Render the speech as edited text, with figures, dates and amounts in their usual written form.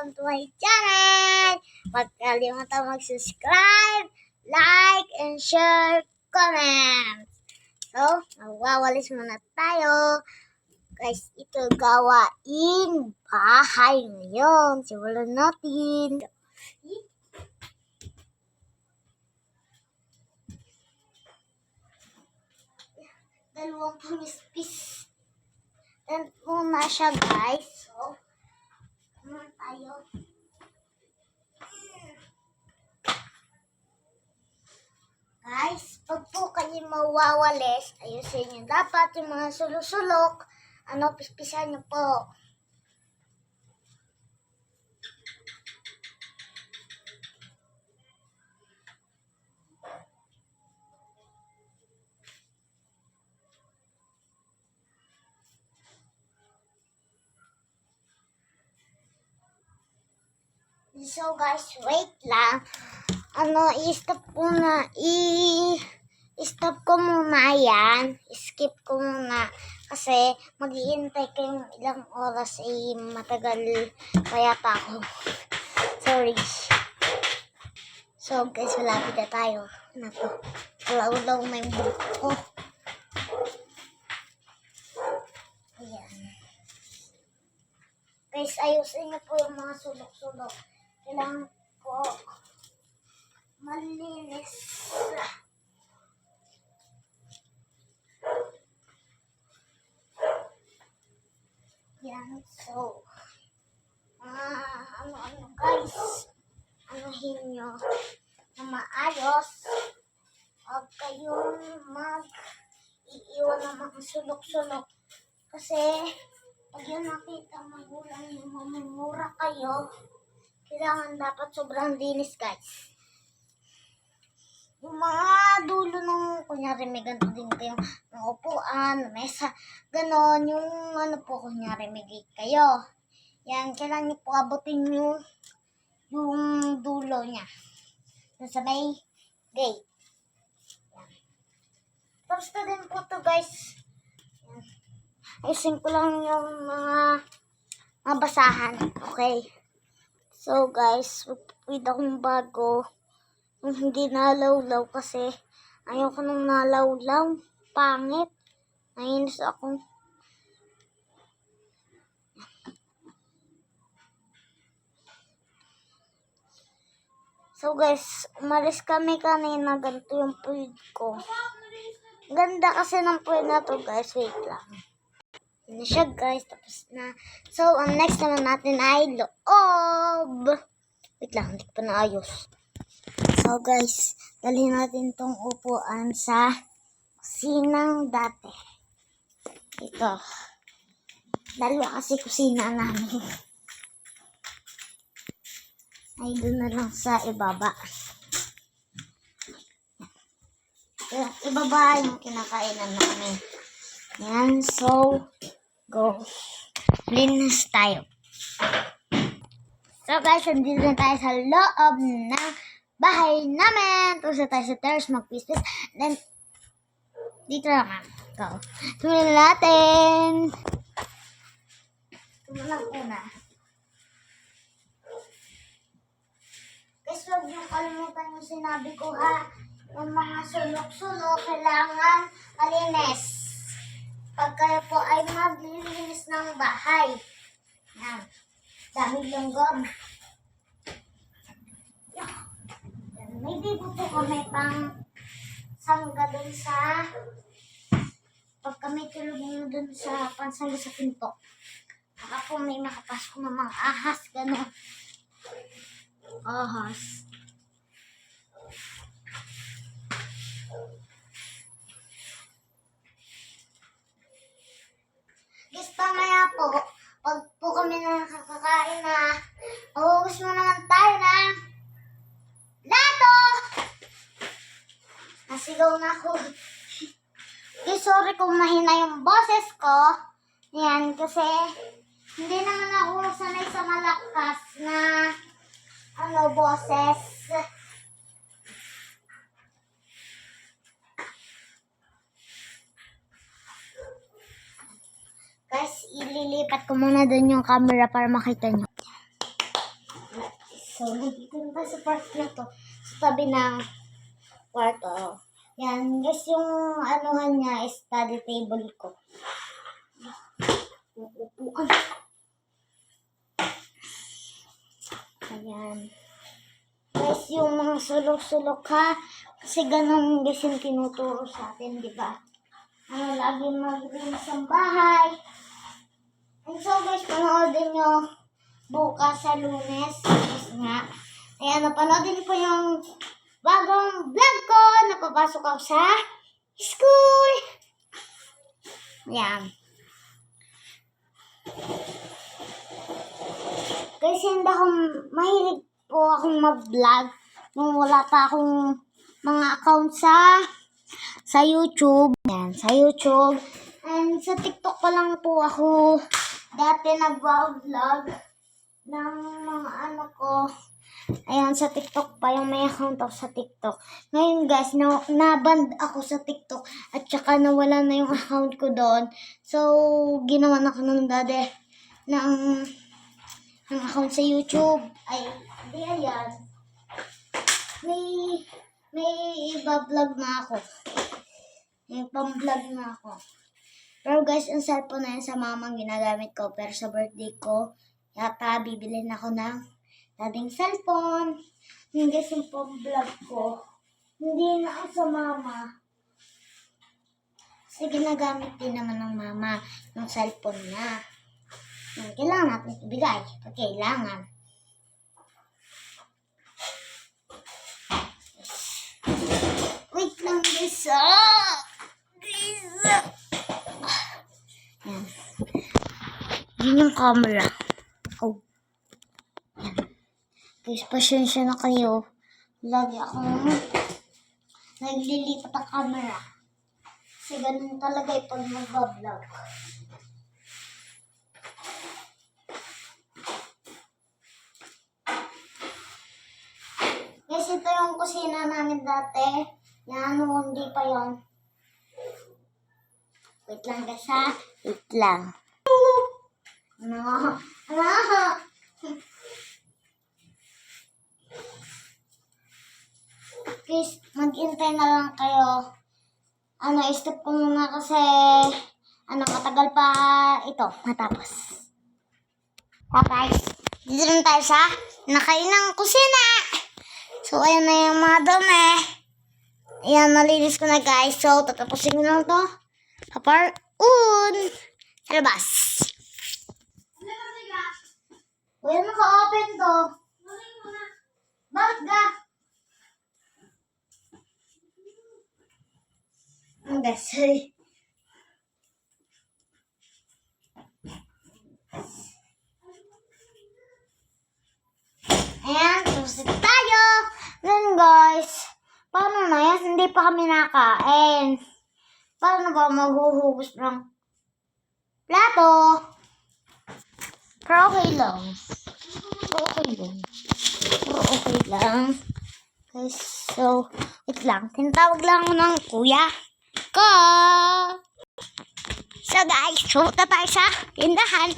welcome to my channel! Huwag kalimutan mag-subscribe, like, and share, comment. So, magwawalis muna tayo. Guys, ito gawain bahay ngayon. Simulan natin. Dalawang pamispis. And muna siya, guys. So, naman tayo. Guys, pag po kayo mawawalis, ayusin nyo dapat yung mga sulok-sulok. Pispisan nyo po. So guys, wait lang. I-stop ko muna yan. Skip ko muna. Kasi mag-iintay kayong ilang oras matagal kaya pa ako. Sorry. So guys, malapit na tayo. Ano to? Ulaw-ulaw may buhok ko. Ayan. Guys, ayusin niyo po yung mga sulok-sulok. Kailangan po malinis. Yan, so guys, anuhin nyo na maayos. Huwag kayong iiwan ng mga sulok-sulok. Kasi pag yun nakita magulang yung mamumura kayo, kailangan dapat sobrang linis, guys. Yung mga dulo ng, kunyari may ganito din kayong upuan, mesa, ganon, yung kunyari may gate kayo. Yan, kailangan nyo po abutin yung dulo niya. Doon sa may gate. Yan. Tapos na din po to, guys. Yan. Ayusin ko lang yung mga basahan. Okay. So, guys, wait akong bago. Yung hindi nalawlaw kasi ayoko nung nalawlaw. Pangit. Nainis ako. So, guys, umalis kami kanina. Ganito yung puwid ko. Ganda kasi ng puwid na to, guys. Wait lang. Yun na siya, guys. Tapos na. So, ang next naman natin ay loob. Wait lang, hindi ko pa naayos. So, guys, dalhin natin tong upuan sa kusinang dati. Ito. Dalawa kasi kusina namin. Ay, doon na lang sa ibaba. Ibaba yung kinakainan namin. Yan, so, go. Linis tayo. So guys, nandito na tayo sa loob ng bahay namin. Tapos na tayo sa terrace, mag-pispis. Then, dito naman. Go. Tumulong natin. Tumulong una. Guys, huwag niyong kalimutan yung sinabi ko, ha. Yung mga sulok-sulok, kailangan malinis. Pag kayo po ay maglilinis ng bahay. Yan. Dami langgam. May bibo po kami pang sangga dun sa pag kami tulog nyo dun sa pansangga sa pinto. Baka po may makapasok ng mga ahas, gano'n. Ahas. Guys, pamaya po, pag po kami nakakakain na, mahugas mo naman tayo na lato! Nasigaw na ako. Okay, sorry kung mahina yung boses ko. Yan, kasi hindi naman ako sanay sa malakas na boses. Guys, ililipat ko muna dun yung camera para makita nyo. So, nandito na tayo sa park na to. Sa tabi ng kwarto. Yan, guys, yung anuhan niya is study table ko. Yung upuan. Ayan. Guys, yung mga sulok-sulok ha. Kasi ganun guys yung tinuturo sa atin, di ba? Ano, lagi mag-rinse ang bahay. And so guys, panoodin nyo bukas sa Lunes. Yes nga. Ayan, napanoodin niyo po yung bagong vlog ko. Napapasok ako sa school. Ayan. Kasi hindi mahilig po akong mag-vlog nung wala pa akong mga account sa YouTube. Yan, sa YouTube. And sa TikTok pa lang po ako dati nag-vlog ng mga ano ko. Ayan, sa TikTok pa yung may account ako sa TikTok. Ngayon guys, na-banned ako sa TikTok at saka nawala na yung account ko doon. So, ginawa na ko ng dati ng account sa YouTube. Ay, di ayan. May iba-vlog na ako. May pang-vlog na ako. Pero guys, ang cellphone na yan sa mamang ginagamit ko. Pero sa birthday ko, yata bibilin ako ng dating cellphone. Yung guys, yung pang-vlog ko. Hindi na sa mama. Kasi ginagamit din naman ng mama yung cellphone niya. Kailangan natin ibigay. Pag kailangan. Wait lang guys. Yan. Yun yung camera. Oh. Yan. Guys, pasensya na kayo. Lagi akong naglilipat ang camera. Kasi ganun talaga yung pag mag-vlog. Guys, ito yung kusina namin dati. Yan, hindi pa yon. Wait lang guys ha. Wait lang. Ano? Guys, mag-intay na lang kayo. Stop ko muna kasi matagal pa ito matapos. Guys, dito rin tayo sa nakainang kusina. So, ayan na yung mga dumi. Ayan, nalinis ko na guys. So, tatapusin ko lang to. Paparoon. Sa labas. Uy, naka-open to. Bakit ga? Guys, sorry. Ayan, susit tayo. Then guys, paano na yan? Hindi pa kami nakain. Paano ba maghuhugas ng plato? Pero okay lang. Guys, so, wait lang. Tinatawag lang ako ng kuya ko. So guys, sumunta tayo sa tindahan.